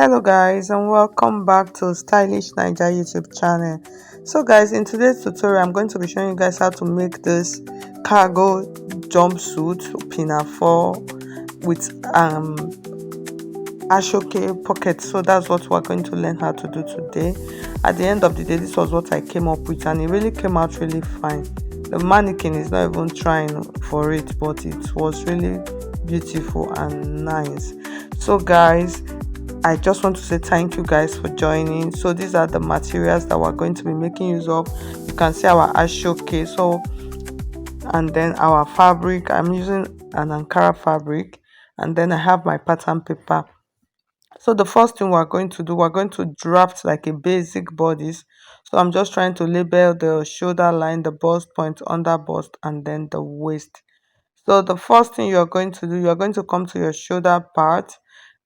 Hello guys, and welcome back to Stylish Naija YouTube channel. So guys, in today's tutorial I'm going to be showing you guys how to make this cargo jumpsuit pinafore with ashoke pocket. So that's what we're going to learn how to do today. At the end of the day, this was what I came up with, and it really came out really fine. The mannequin is not even trying for it, but it was really beautiful and nice. So guys, I just want to say thank you guys for joining. So these are the materials that we're going to be making use of. You can see our ashoke, so and then our fabric. I'm using an Ankara fabric, and then I have my pattern paper. So the first thing we're going to do, we're going to draft like a basic bodice. So I'm just trying to label the shoulder line, the bust point, under bust, and then the waist. So the first thing you're going to do, you're going to come to your shoulder part,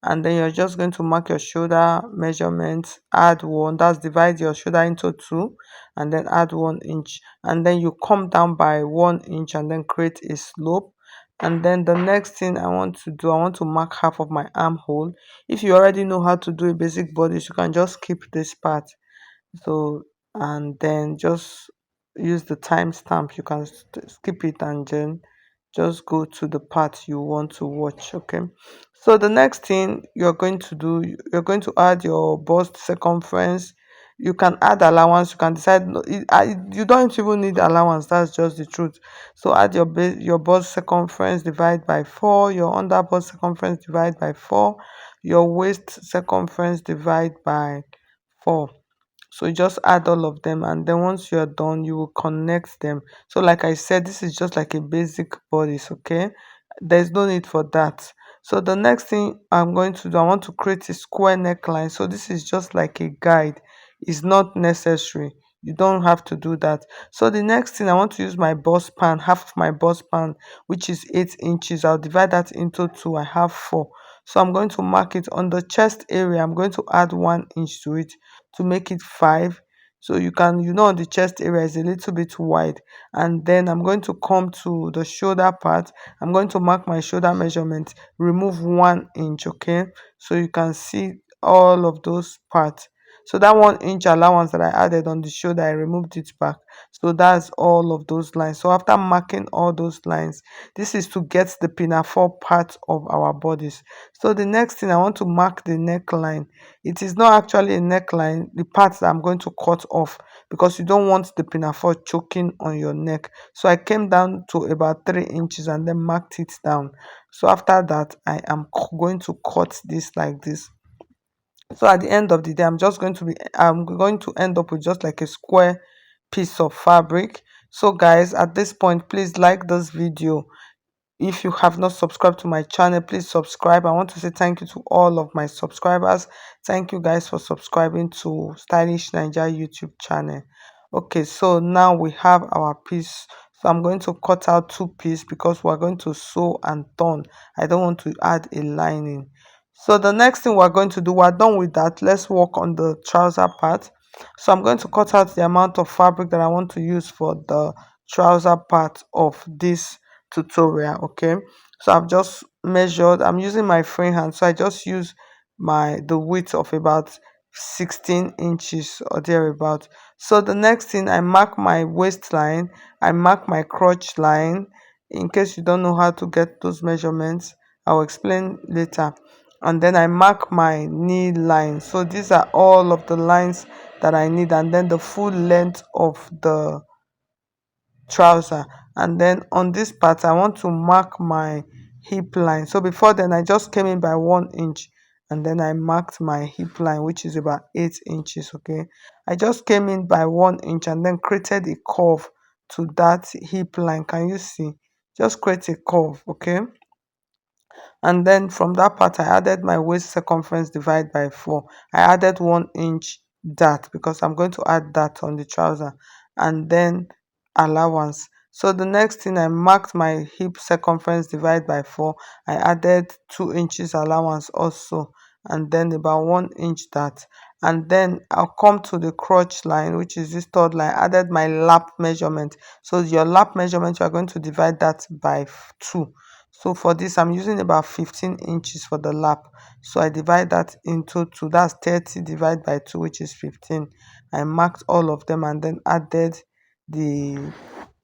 and then you're just going to mark your shoulder measurements, add one, that's divide your shoulder into two, and then add 1 inch, and then you come down by 1 inch and then create a slope. And then the next thing I want to do, I want to mark half of my armhole. If you already know how to do a basic body, you can just skip this part. So and then just use the timestamp, you can skip it and then just go to the part you want to watch. Okay, so the next thing you're going to do, you're going to add your bust circumference. You can add allowance, you can decide you don't even need allowance, that's just the truth. So add your base, your bust circumference, divide by 4, your under bust circumference, divide by 4, your waist circumference, divide by 4. So you just add all of them, and then once you're done you will connect them. So like I said, this is just like a basic bodice. Okay, there's no need for that. So the next thing I'm going to do, I want to create a square neckline. So this is just like a guide, it's not necessary, you don't have to do that. So the next thing, I want to use my bust pan, half of my bust pan, which is 8 inches. I'll divide that into two, I have 4. So I'm going to mark it on the chest area. I'm going to add 1 inch to it to make it 5. So you can, on the chest area is a little bit wide. And then I'm going to come to the shoulder part. I'm going to mark my shoulder measurement, remove 1 inch. Okay, so you can see all of those parts. So that 1 inch allowance that I added on the shoulder, I removed it back. So that's all of those lines. So after marking all those lines, this is to get the pinafore part of our bodies. So the next thing, I want to mark the neckline. It is not actually a neckline, the part that I'm going to cut off, because you don't want the pinafore choking on your neck. So I came down to about 3 inches and then marked it down. So after that, I am going to cut this like this. So at the end of the day, I'm going to end up with just like a square piece of fabric. So guys, at this point, please like this video. If you have not subscribed to my channel, please subscribe. I want to say thank you to all of my subscribers. Thank you guys for subscribing to Stylish Naija YouTube channel. Okay, so now we have our piece. So I'm going to cut out 2 pieces because we're going to sew and turn. I don't want to add a lining. So the next thing we're going to do, we're done with that. Let's work on the trouser part. So I'm going to cut out the amount of fabric that I want to use for the trouser part of this tutorial. Okay, so I've just measured, I'm using my free hand, so I just use the width of about 16 inches or thereabout. So the next thing, I mark my waistline, I mark my crotch line. In case you don't know how to get those measurements, I'll explain later. And then I mark my knee line. So these are all of the lines that I need, and then the full length of the trouser. And then on this part, I want to mark my hip line. So before then, I just came in by 1 inch, and then I marked my hip line, which is about 8 inches. Okay, I just came in by 1 inch and then created a curve to that hip line. Can you see? Just create a curve. Okay, and then from that part I added my waist circumference, divide by 4. I added 1 inch that because I'm going to add that on the trouser, and then allowance. So the next thing, I marked my hip circumference, divide by 4. I added 2 inches allowance also, and then about 1 inch that. And then I'll come to the crotch line, which is this third line. I added my lap measurement. So your lap measurement, you are going to divide that by 2. So for this, I'm using about 15 inches for the lap. So I divide that into two. That's 30 divided by 2, which is 15. I marked all of them and then added the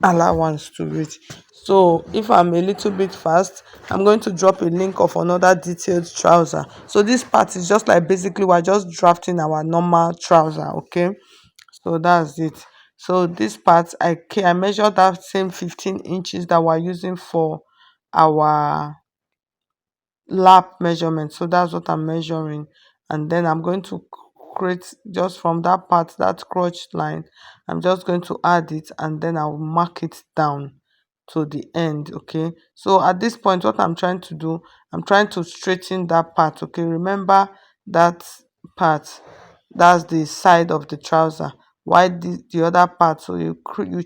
allowance to it. So if I'm a little bit fast, I'm going to drop a link of another detailed trouser. So this part is just like basically we're just drafting our normal trouser, okay? So that's it. So this part, I measured that same 15 inches that we're using for our lap measurement. So that's what I'm measuring, and then I'm going to create just from that part, that crotch line. I'm just going to add it and then I'll mark it down to the end. Okay, so at this point what I'm trying to do, I'm trying to straighten that part. Okay, remember that part, that's the side of the trouser. Why the other part? So you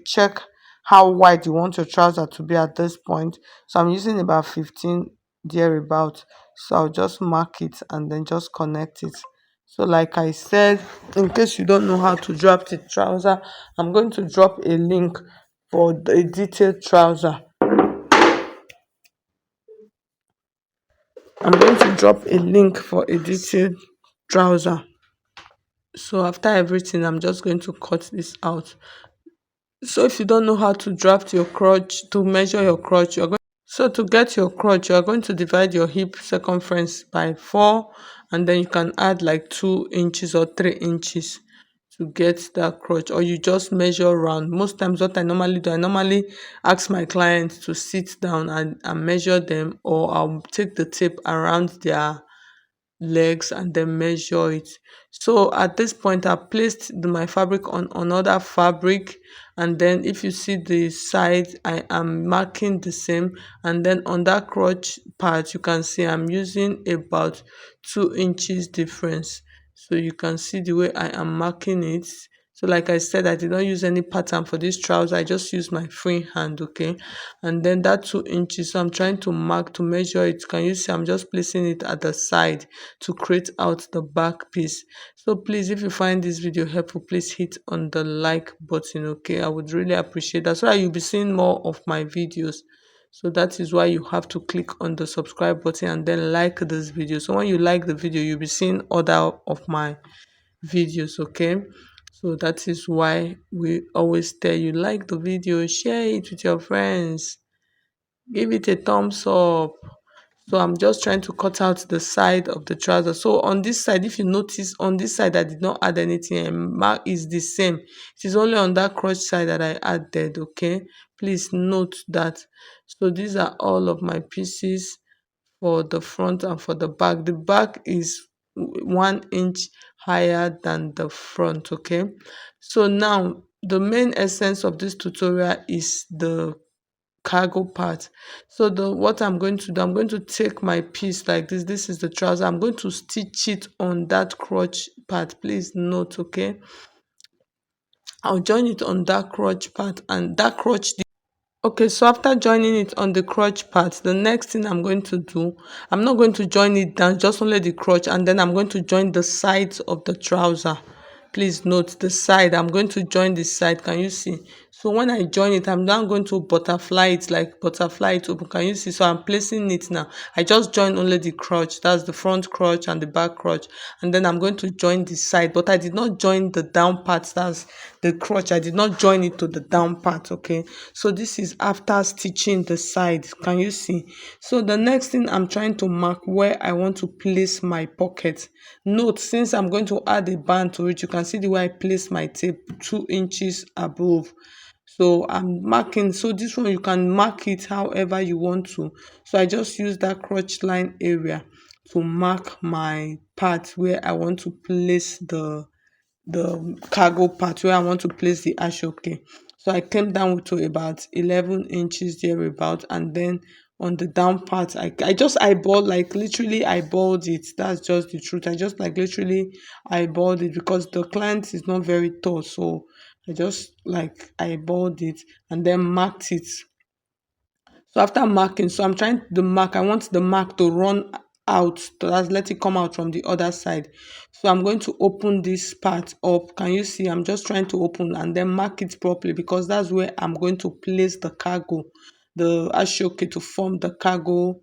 check how wide you want your trouser to be at this point. So I'm using about 15 thereabout. So I'll just mark it and then just connect it. So like I said, in case you don't know how to drop the trouser, I'm going to drop a link for the detailed trouser. I'm going to drop a link for a detailed trouser. So after everything, I'm just going to cut this out. So if you don't know how to draft your crotch, to measure your crotch, so to get your crotch, you are going to divide your hip circumference by 4, and then you can add like 2 inches or 3 inches to get that crotch, or you just measure round. Most times what I normally do, I normally ask my clients to sit down and measure them, or I'll take the tape around their legs and then measure it. So at this point I placed my fabric on another fabric, and then if you see the side, I am marking the same, and then on that crotch part you can see I'm using about 2 inches difference. So you can see the way I am marking it. So like I said, I did not use any pattern for this trouser, I just used my free hand. Okay, and then that 2 inches, so I'm trying to mark, to measure it. Can you see I'm just placing it at the side to create out the back piece. So please, if you find this video helpful, please hit on the like button. Okay, I would really appreciate that, so that you'll be seeing more of my videos. So that is why you have to click on the subscribe button and then like this video. So when you like the video, you'll be seeing other of my videos. Okay, so that is why we always tell you, like the video, share it with your friends, give it a thumbs up. So I'm just trying to cut out the side of the trouser. So on this side, if you notice, on this side I did not add anything, and mark is the same. It is only on that crotch side that I added. Okay, please note that. So these are all of my pieces for the front and for the back. The back is 1 inch higher than the front. Okay, so now the main essence of this tutorial is the cargo part. So the what I'm going to do, I'm going to take my piece like this is the trouser, I'm going to stitch it on that crotch part. Please note. Okay, I'll join it on that crotch part, and that crotch. Okay, so after joining it on the crotch part, the next thing I'm going to do, I'm not going to join it down, just only the crotch, and then I'm going to join the sides of the trouser. Please note the side, I'm going to join the side. Can you see? So when I join it, I'm now going to butterfly it, like butterfly it open. Can you see? So I'm placing it now. I just joined only the crotch, that's the front crotch and the back crotch, and then I'm going to join the side, but I did not join the down part, that's the crotch. I did not join it to the down part. Okay, so this is after stitching the side. Can you see? So the next thing, I'm trying to mark where I want to place my pocket. Note, since I'm going to add a band to it, you can see the way I place my tape 2 inches above. So I'm marking, so this one you can mark it however you want to. So I just use that crotch line area to mark my part where I want to place the cargo part, where I want to place the ashoke. So I came down to about 11 inches thereabout, and then on the down part, I just eyeballed, like literally eyeballed it. That's just the truth. I just like literally eyeballed it because the client is not very tall. So I just like eyeballed it and then marked it. So after marking, so I'm trying the mark, I want the mark to run out, to that's let it come out from the other side. So I'm going to open this part up. Can you see? I'm just trying to open and then mark it properly, because that's where I'm going to place the cargo. the ashoke to form the cargo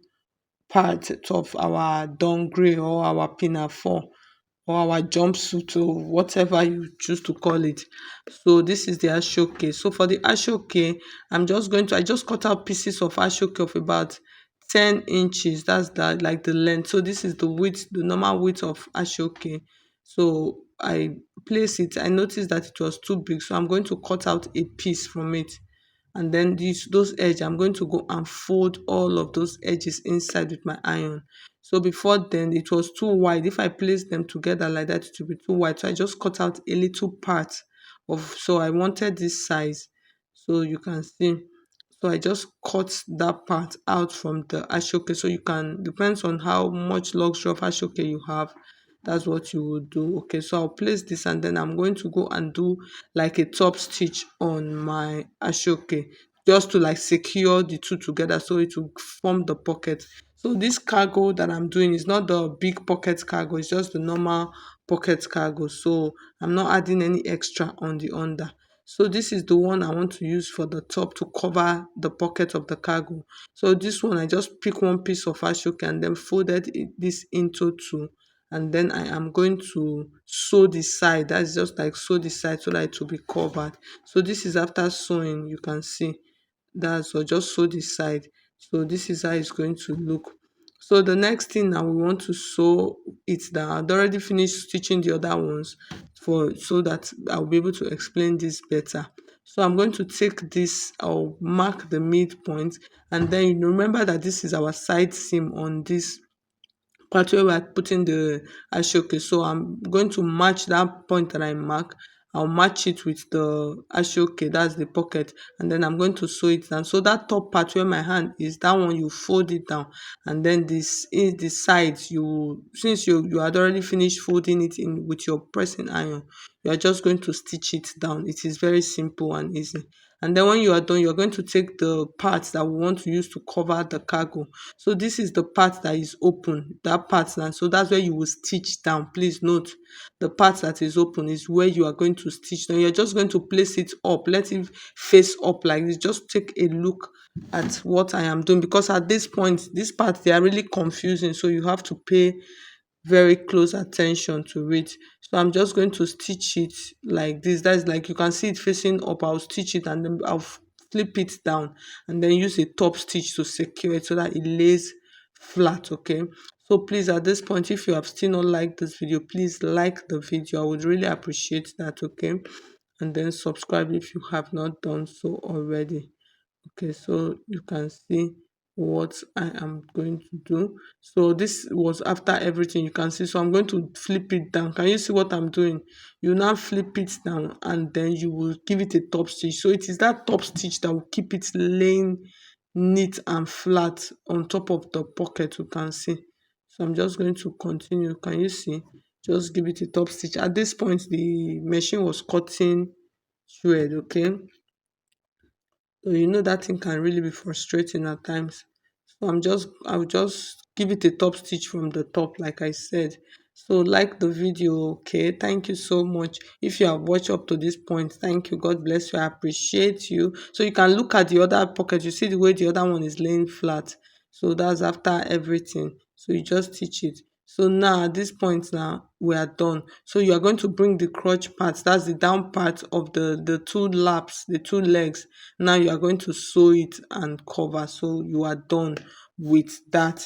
part of our dungaree or our pinafore or our jumpsuit or whatever you choose to call it. So this is the ashoke. So for the ashoke, I just cut out pieces of ashoke of about 10 inches. That's like the length. So this is the width, the normal width of ashoke. So I place it. I noticed that it was too big, so I'm going to cut out a piece from it, and then those edges, I'm going to go and fold all of those edges inside with my iron. So before then it was too wide. If I place them together like that, it will be too wide, so I just cut out a little part of, so I wanted this size, so you can see. So I just cut that part out from the ashoke. So you can, depends on how much luxury of ashoke you have, that's what you will do. Okay, so I'll place this, and then I'm going to go and do like a top stitch on my ashoke, just to like secure the two together so it will form the pocket. So this cargo that I'm doing is not the big pocket cargo, it's just the normal pocket cargo. So I'm not adding any extra on the under. So this is the one I want to use for the top to cover the pocket of the cargo. So this one, I just pick one piece of ashoke and then folded this into two, and then I am going to sew the side. That's just like sew the side so that it will be covered. So this is after sewing, you can see that's, or just sew the side. So this is how it's going to look. So the next thing now, we want to sew it down. I'd already finished stitching the other ones for, so that I'll be able to explain this better. So I'm going to take this, I'll mark the midpoint, and then you remember that this is our side seam on this part where we're putting the ashoke. So I'm going to match that point that I mark. I'll match it with the ashoke, that's the pocket, and then I'm going to sew it down. So that top part where my hand is, that one you fold it down, and then this is the sides. You, since you had already finished folding it in with your pressing iron, you are just going to stitch it down. It is very simple and easy. And then when you are done, you're going to take the parts that we want to use to cover the cargo. So this is the part that is open, that part now. So that's where you will stitch down. Please note, the part that is open is where you are going to stitch down. You're just going to place it up, let it face up like this. Just take a look at what I am doing, because at this point, this part, they are really confusing. So you have to pay very close attention to it. So I'm just going to stitch it like this. That's like, you can see it facing up. I'll stitch it and then I'll flip it down, and then use a top stitch to secure it so that it lays flat. Okay, so please, at this point, if you have still not liked this video, please like the video. I would really appreciate that. Okay, and then subscribe if you have not done so already. Okay, so you can see what I am going to do. So this was after everything, you can see. So I'm going to flip it down. Can you see what I'm doing? You now flip it down, and then you will give it a top stitch. So it is that top stitch that will keep it laying neat and flat on top of the pocket, you can see. So I'm just going to continue. Can you see? Just give it a top stitch. At this point, the machine was cutting thread. Okay, so you know that thing can really be frustrating at times. So I'll just give it a top stitch from the top, like I said. So like the video. Okay, thank you so much. If you have watched up to this point, thank you. God bless you. I appreciate you. So you can look at the other pocket. You see the way the other one is laying flat. So that's after everything. So you just stitch it. So now at this point now we are done. So you are going to bring the crotch part, that's the down part of the two laps, the two legs. Now you are going to sew it and cover. So you are done with that.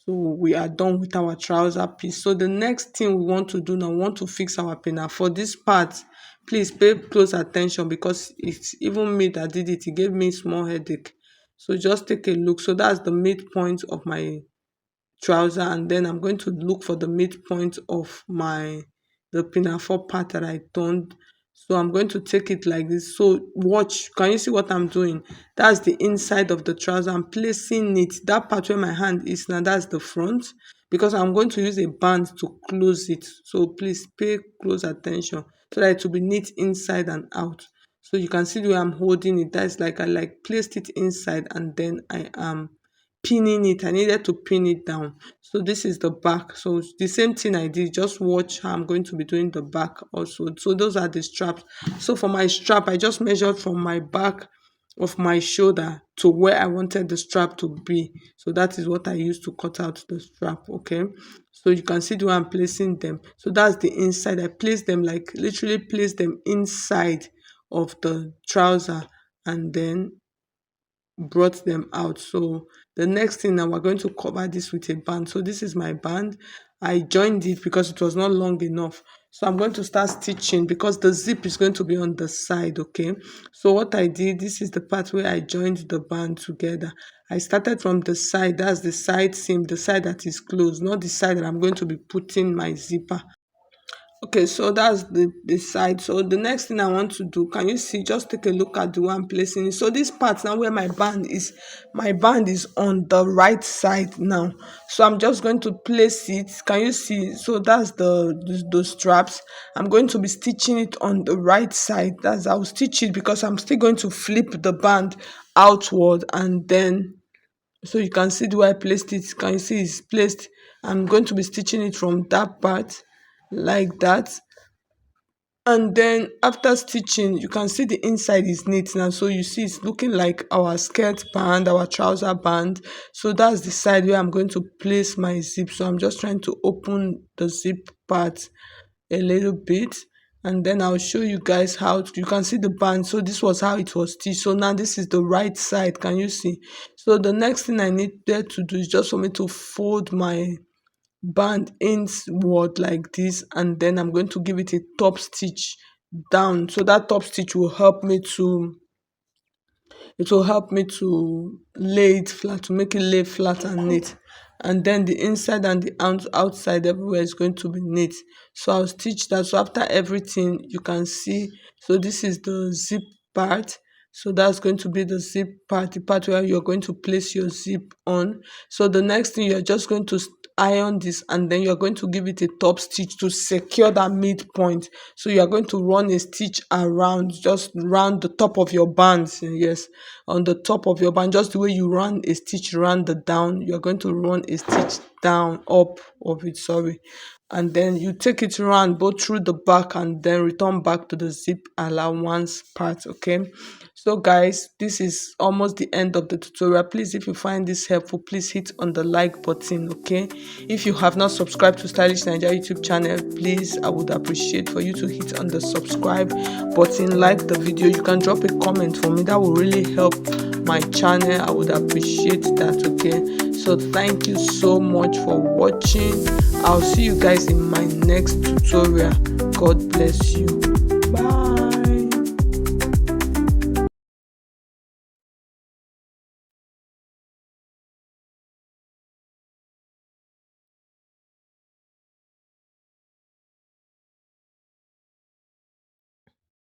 So we are done with our trouser piece. So the next thing we want to do now, we want to fix our pinna. For this part, please pay close attention, because it's even me that did it. It gave me small headache. So just take a look. So that's the midpoint of my trouser, and then I'm going to look for the midpoint of the pinafore part that I turned. So I'm going to take it like this. So watch, can you see what I'm doing? That's the inside of the trouser. I'm placing it, that part where my hand is now, that's the front, because I'm going to use a band to close it. So please pay close attention so that it will be neat inside and out. So you can see the way I'm holding it. That's like I like placed it inside, and then I am pinning it. I needed to pin it down. So this is the back. So the same thing I did, just watch how I'm going to be doing the back also. So those are the straps. So for my strap, I just measured from my back of my shoulder to where I wanted the strap to be. So that is what I used to cut out the strap. Okay, so you can see the way I'm placing them. So that's the inside. I place them, like literally place them inside of the trouser, and then brought them out. So the next thing, now we're going to cover this with a band. So this is my band. I joined it because it was not long enough. So I'm going to start stitching because the zip is going to be on the side. Okay, so what I did, this is the part where I joined the band together. I started from the side, that's the side seam, the side that is closed, not the side that I'm going to be putting my zipper. Okay, so that's the side. So the next thing I want to do, can you see, just take a look at the one placing it. So this part now where my band is on the right side now. So I'm just going to place it. Can you see? So that's the straps. I'm going to be stitching it on the right side. That's, I'll stitch it because I'm still going to flip the band outward, and then, so you can see the way I placed it. Can you see it's placed? I'm going to be stitching it from that part like that, and then after stitching you can see the inside is neat now. So you see it's looking like our skirt band, our trouser band. So that's the side where I'm going to place my zip. So I'm just trying to open the zip part a little bit, and then I'll show you guys how you can see the band. So this was how it was stitched. So now this is the right side. Can you see? So the next thing I needed to do is just for me to fold my band inward like this, and then I'm going to give it a top stitch down. So that top stitch will help me to, it will help me to lay it flat, to make it lay flat and neat. And then the inside and the outside everywhere is going to be neat. So I'll stitch that. So after everything, you can see, so this is the zip part. So that's going to be the zip part, the part where you're going to place your zip on. So the next thing, you're just going to iron this, and then you're going to give it a top stitch to secure that midpoint. So you're going to run a stitch around, just round the top of your band. Yes, on the top of your band, just the way you run a stitch around the down, you're going to run a stitch down, up of it, sorry. And then you take it around both through the back and then return back to the zip allowance part. Okay, so guys, this is almost the end of the tutorial. Please, if you find this helpful, please hit on the like button. Okay, if you have not subscribed to Stylish Naija YouTube channel, please, I would appreciate for you to hit on the subscribe button, like the video. You can drop a comment for me, that will really help my channel. I would appreciate that. Okay, so thank you so much for watching. I'll see you guys in my next tutorial. God bless you. Bye.